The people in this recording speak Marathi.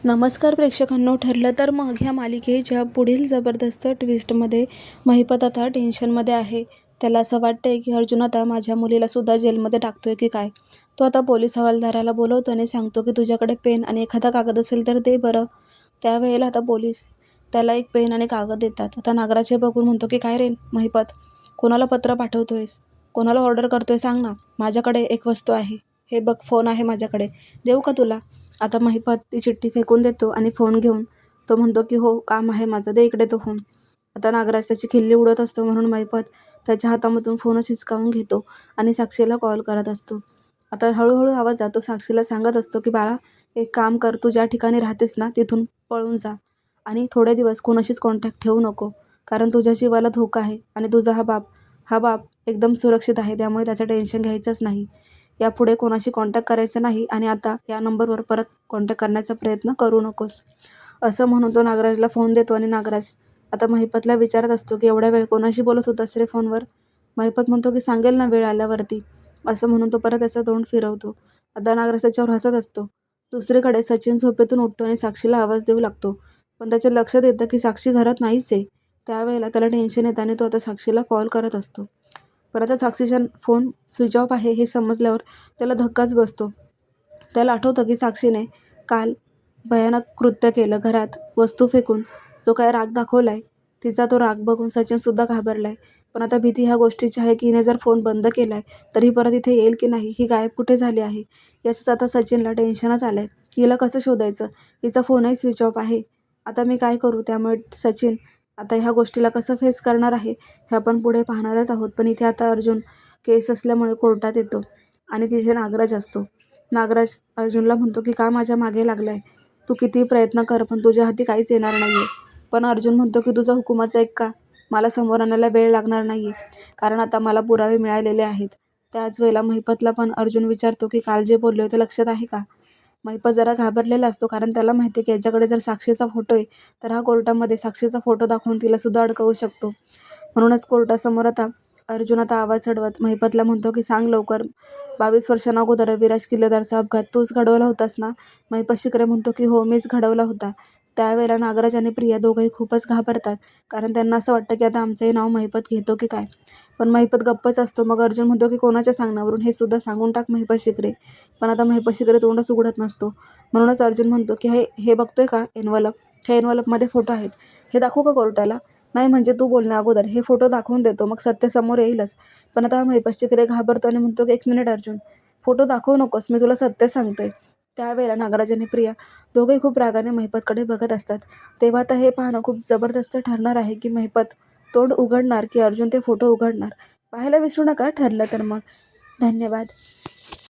नमस्कार प्रेक्षकांनो. ठरलं तर मग ह्या मालिकेच्या पुढील जबरदस्त ट्विस्टमध्ये महिपत आता टेन्शनमध्ये आहे. त्याला असं वाटतंय की अर्जुन आता माझ्या मुलीला सुद्धा जेलमध्ये टाकतोय की काय. तो आता पोलीस हवालदाराला बोलवतो आणि सांगतो की तुझ्याकडे पेन आणि एखादा कागद असेल तर दे बरं. त्यावेळेला आता पोलीस त्याला एक पेन आणि कागद देतात. आता नागराज हे बघून म्हणतो की काय रे महिपत, कोणाला पत्र पाठवतोयस, कोणाला ऑर्डर करतोय सांग ना. माझ्याकडे एक वस्तू आहे, हे बघ फोन आहे माझ्याकडे, देऊ का तुला. आता महिपत ती चिठ्ठी फेकून देतो आणि फोन घेऊन तो म्हणतो की हो काम आहे माझं, दे इकडे तो फोन. आता नागराज त्याची खिल्ली उडत असतो म्हणून महिपत त्याच्या हातामधून फोनच हिसकावून घेतो आणि साक्षीला कॉल करत असतो. आता हळूहळू आवाज जातो, साक्षीला सांगत असतो की बाळा एक काम कर, तू ज्या ठिकाणी राहतेस ना तिथून पळून जा आणि थोडे दिवस कोणाशीच कॉन्टॅक्ट ठेवू नको, कारण तुझ्या जीवाला धोका आहे आणि तुझा हा बाप एकदम सुरक्षित आहे, त्यामुळे त्याचं टेन्शन घ्यायचंच नाही. यापुढे कोणाशी कॉन्टॅक्ट करायचं नाही आणि आता या नंबरवर परत कॉन्टॅक्ट करण्याचा प्रयत्न करू नकोस, असं म्हणून तो नागराजला फोन देतो. आणि नागराज आता महिपतला विचारत असतो की एवढ्या वेळ कोणाशी बोलत होतास रे फोनवर. महिपत म्हणतो की सांगेल ना वेळ आल्यावरती, असं म्हणून तो परत त्याचं तोंड फिरवतो. आता नागराज त्याच्यावर हसत असतो. दुसरीकडे सचिन झोपेतून उठतो आणि साक्षीला आवाज देऊ लागतो, पण त्याच्या लक्षात येतं की साक्षी घरात नाहीच आहे. त्यावेळेला त्याला टेन्शन येतं आणि तो आता साक्षीला कॉल करत असतो. पण आता साक्षीचा फोन स्विच ऑफ आहे हे समजल्यावर त्याला धक्काच बसतो. त्याला आठवतं की साक्षीने काल भयानक कृत्य केलं, घरात वस्तू फेकून जो काय राग दाखवलाय, तिचा तो राग बघून सचिनसुद्धा घाबरलाय. पण आता भीती ह्या गोष्टीची आहे की हिने जर फोन बंद केलाय तर ही परत इथे येईल की नाही, ही गायब कुठे झाली आहे, याचंच आता सचिनला टेन्शनच आलंय. हिला कसं शोधायचं, हिचा फोनही स्विच ऑफ आहे, आता मी काय करू. त्यामुळे सचिन आता ह्या गोष्टीला कसं फेस करणार आहे हे आपण पुढे पाहणारच आहोत. पण इथे आता अर्जुन केस असल्यामुळे कोर्टात येतो आणि तिथे नागराज असतो. नागराज अर्जुनला म्हणतो की का माझ्या मागे लागलाय, तू कितीही प्रयत्न कर पण तुझ्या हाती काहीच येणार नाहीये. पण अर्जुन म्हणतो की तुझा हुकुमाचा ऐक का, मला समोर आणायला वेळ लागणार नाहीये, कारण आता मला पुरावे मिळालेले आहेत. त्याच वेळेला महिपतला पण अर्जुन विचारतो की काल जे बोललोय ते लक्षात आहे का. महिपत जरा घाबरलेला असतो, कारण त्याला माहिती आहे की याच्याकडे जर साक्षीचा फोटो आहे तर हा कोर्टामध्ये साक्षीचा फोटो दाखवून तिला सुद्धा अडकवू शकतो. म्हणूनच कोर्टासमोर आता अर्जुन आता आवाज चढवत महिपतला म्हणतो की सांग लवकर, 22 वर्षांअगोदर विराज किल्लेदारचा अपघात तूच घडवला होतास ना. महिपत शिकरे म्हणतो की हो मीच घडवला होता. त्यावेळेला नागराज आणि प्रिया दोघंही खूपच घाबरतात, कारण त्यांना असं वाटतं की आता आमचंही नाव महिपत घेतो की काय. पण महिपत गप्पच असतो. मग अर्जुन म्हणतो की कोणाच्या सांगण्यावरून, हे सुद्धा सांगून टाक महिपत शिकरे. पण आता महिपत शिकरे तोंडच उघडत नसतो. म्हणूनच अर्जुन म्हणतो की हे हे बघतोय का एन्व्हलप, हे एन्व्हलपमध्ये फोटो आहेत, हे दाखवू का कोर्टाला. नाही म्हणजे तू बोलण्या अगोदर हे फोटो दाखवून देतो, मग सत्य समोर येईलच. पण आता महिपत शिकरे घाबरतो आणि म्हणतो की 1 मिनिट अर्जुन, फोटो दाखवू नकोस, मी तुला सत्य सांगतोय. त्यावेळेला नागराज आणि प्रिया दोघेही खूप रागाने महिपतकडे बघत असतात. तेव्हा आता हे पाहणं खूप जबरदस्त ठरणार आहे की महिपत तोंड उघडणार की अर्जुन ते फोटो उघडणार. पाहायला विसरू नका ठरलं तर मग. धन्यवाद.